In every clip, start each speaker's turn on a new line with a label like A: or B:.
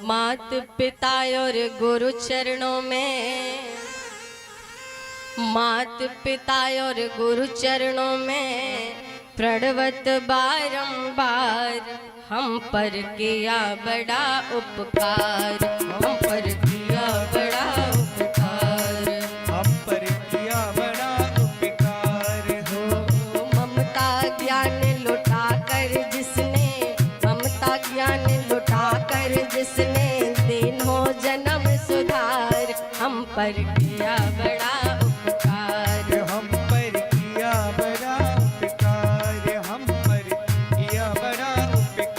A: मात पिता और गुरु चरणों में, मात पिता और गुरु चरणों में प्रणवत बारंबार, हम पर किया बड़ा उपकार, हम पर किया बड़ा उपकार,
B: हम पर किया बड़ा उपकार
A: हो। ममता ज्ञान लुटा कर जिसने, ममता ज्ञान लुटा कर जिसने दिन हो जन्म सुधार, हम पर किया बड़ा उपकार,
B: हम पर किया बड़ा उपकार, हम पर किया बड़ा उपकार।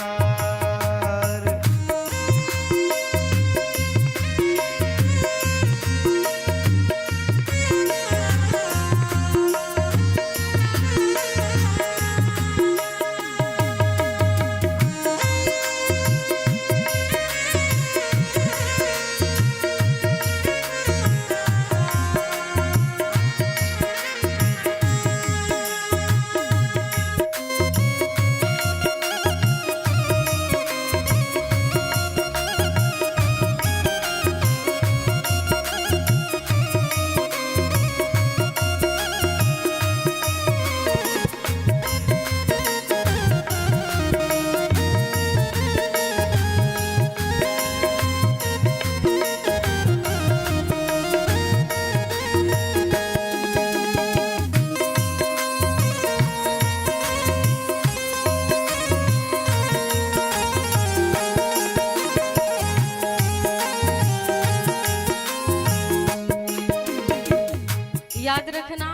A: याद रखना,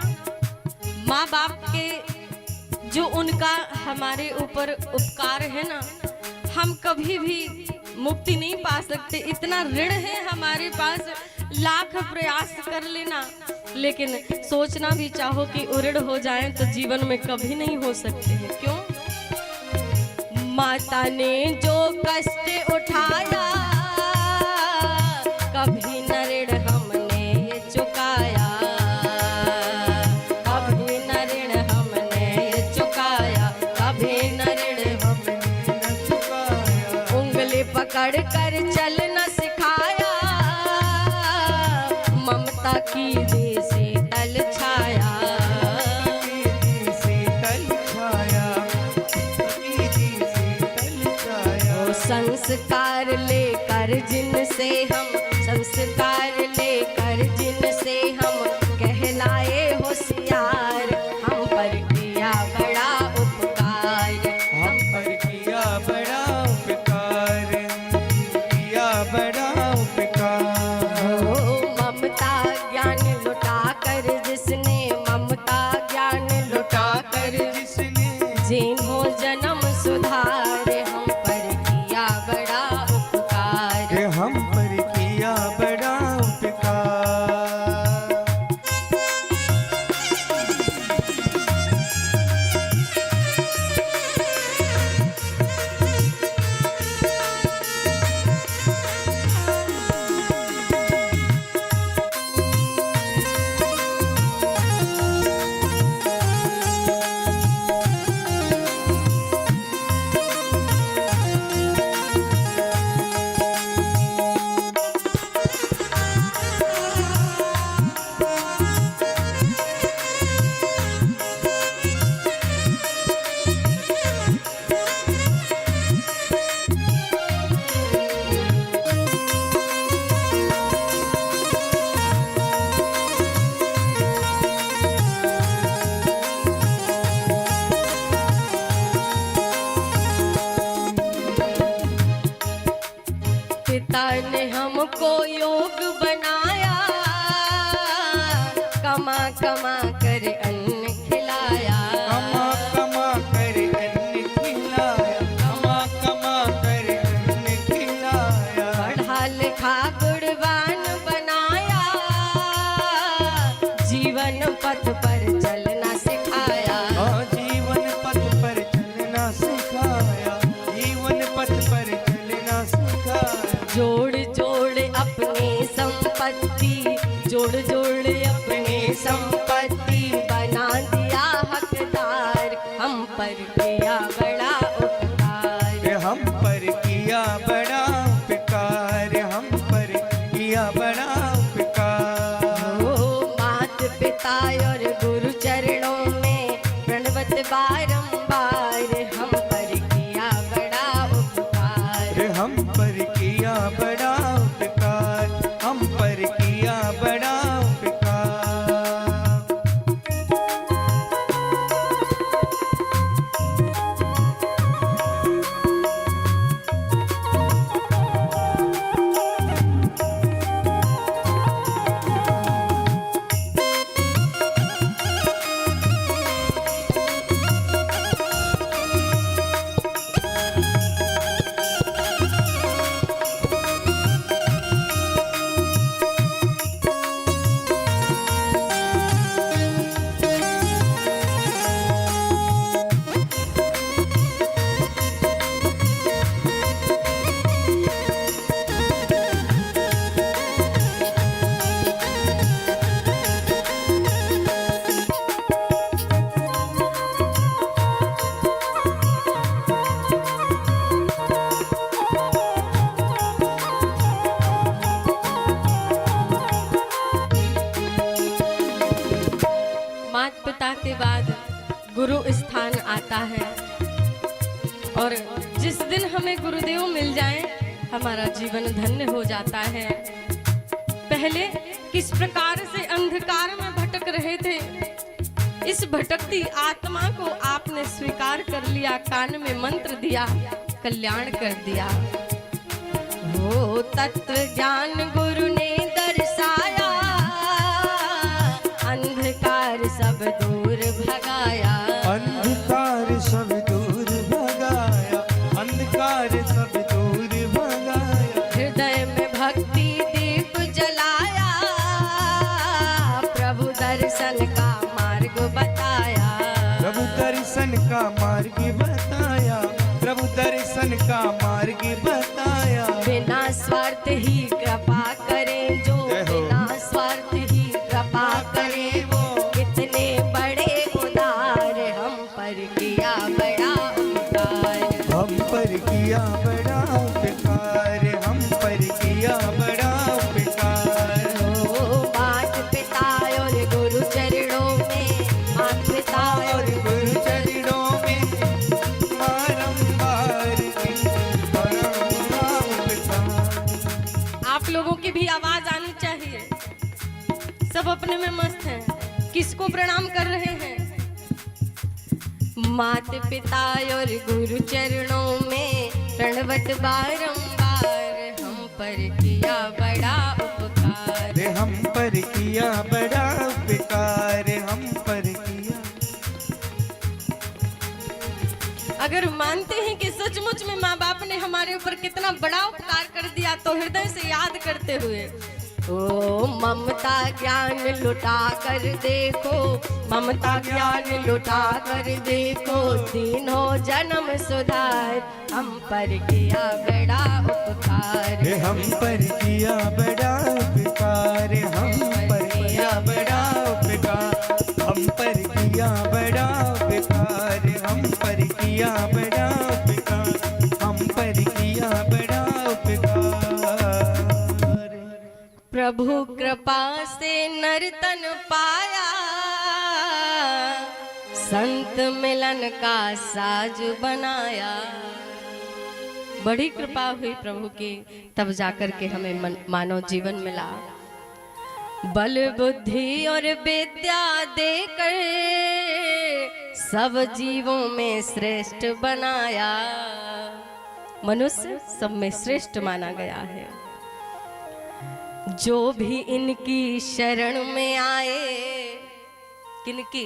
A: माँ बाप के जो उनका हमारे ऊपर उपकार है ना, हम कभी भी मुक्ति नहीं पा सकते। इतना ऋण है हमारे पास, लाख प्रयास कर लेना, लेकिन सोचना भी चाहो कि ऋण हो जाए तो जीवन में कभी नहीं हो सकते हैं। क्यों? माता ने जो कष्ट उठाया, कभी न ऋण हमने ये चुकाया, कभी न ऋण हमने ये चुकाया, कभी न ऋण हमने
B: न चुकाया।
A: उंगली पकड़ कर चलना सिखाया, ममता की दे से तल छाया,
B: शीतल छाया, शीतल छाया।
A: संस्कार लेकर जिनसे हम, संस्कार लेकर जिनसे हम कहलाए होशियार, हम पर किया बड़ा उपकार,
B: हम पर किया बड़ा उपकार, किया बड़ा उपकार।
A: हो। ममता ज्ञान लुटा कर जिसने, ममता ज्ञान लुटा कर
B: जिसने
A: जिन्हों जन्म सुधारे, हम पर किया बड़ा उपकार,
B: हम पर किया बड़ा उपकार।
A: पिता ने हमको योग बनाया, कमा कमा कर अन्न खिलाया,
B: कमा कमा कर अन्न खिलाया, कमा कमा कर अन्न खिलाया।
A: पढ़ा लिखा गुणवान बनाया, जीवन पथ पर चलना सिखाया,
B: जीवन पथ पर चलना सिखाया, जीवन पथ पर चलना सिखाया।
A: जोड़ जोड़ अपनी संपत्ति, जोड़ जोड़ अपनी संपत्ति बना दिया हकदार, हम पर किया बड़ा उपकार,
B: हम पर किया बड़ा उपकार। रे हम पर किया बड़ा उपकार, हम पर किया बड़ा उपकार।
A: माता पिता के बाद गुरु स्थान आता है, और जिस दिन हमें गुरुदेव मिल जाएं, हमारा जीवन धन्य हो जाता है। पहले किस प्रकार से अंधकार में भटक रहे थे, इस भटकती आत्मा को आपने स्वीकार कर लिया, कान में मंत्र दिया, कल्याण कर दिया। वो तत्व ज्ञान गुरु ने दर्शाया, अंधकार सब दूर भगाया,
B: अंधकार सब दूर भगाया, अंधकार सब दूर भगाया।
A: हृदय में भक्ति दीप जलाया, प्रभु दर्शन का मार्ग बताया,
B: प्रभु दर्शन का मार्ग बताया, प्रभु दर्शन का मार्ग बताया।
A: बिना स्वार्थ ही कृपा करें जो, बिना स्वार्थ ही कृपा करें वो, कितने बड़े उदार, हम पर किया बड़ा उपकार,
B: हम पर किया बड़ा उपकार, हम पर किया बड़ा उपकार।
A: ओ मात पिता और गुरु चरणों में, मात पिता
B: और गुरु चरणों में बारंबार उपकार।
A: आप लोगों की भी आवाज आनी चाहिए। सब अपने में मस्त हैं, किसको प्रणाम कर रहे हैं? मात पिता और गुरु चरणों में प्रणवत बारंबार, हम पर किया बड़ा उपकार,
B: रे हम पर किया बड़ा उपकार, हम पर किया।
A: अगर मानते हैं कि सचमुच में माँ बाप ने हमारे ऊपर कितना बड़ा उपकार कर दिया, तो हृदय से याद करते हुए, ओ ममता ज्ञान लुटा कर देखो, ममता ज्ञान लुटा कर देखो, तीनों जन्म सुधार, हम पर किया बड़ा उपकार,
B: रे हम पर किया बड़ा उपकार, हम पर किया बड़ा उपकार, हम पर किया बड़ा उपकार, हम पर किया बड़ा उपकार, हम पर किया बड़ा उपकार।
A: प्रभु कृपा से नर्तन पाया, संत मिलन का साज बनाया। बड़ी कृपा हुई प्रभु की, तब जाकर के हमें मानव जीवन मिला। बल बुद्धि और विद्या देकर सब जीवों में श्रेष्ठ बनाया। मनुष्य सब में श्रेष्ठ माना गया है। जो भी इनकी शरण में आए, किनकी?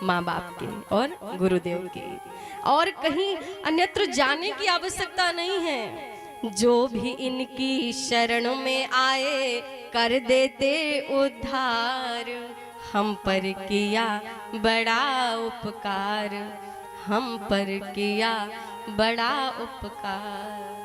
A: माँ बाप की और गुरुदेव की, और कहीं अन्यत्र जाने की आवश्यकता नहीं है। जो भी इनकी शरण में आए कर देते उद्धार, हम पर किया बड़ा उपकार, हम पर किया बड़ा उपकार।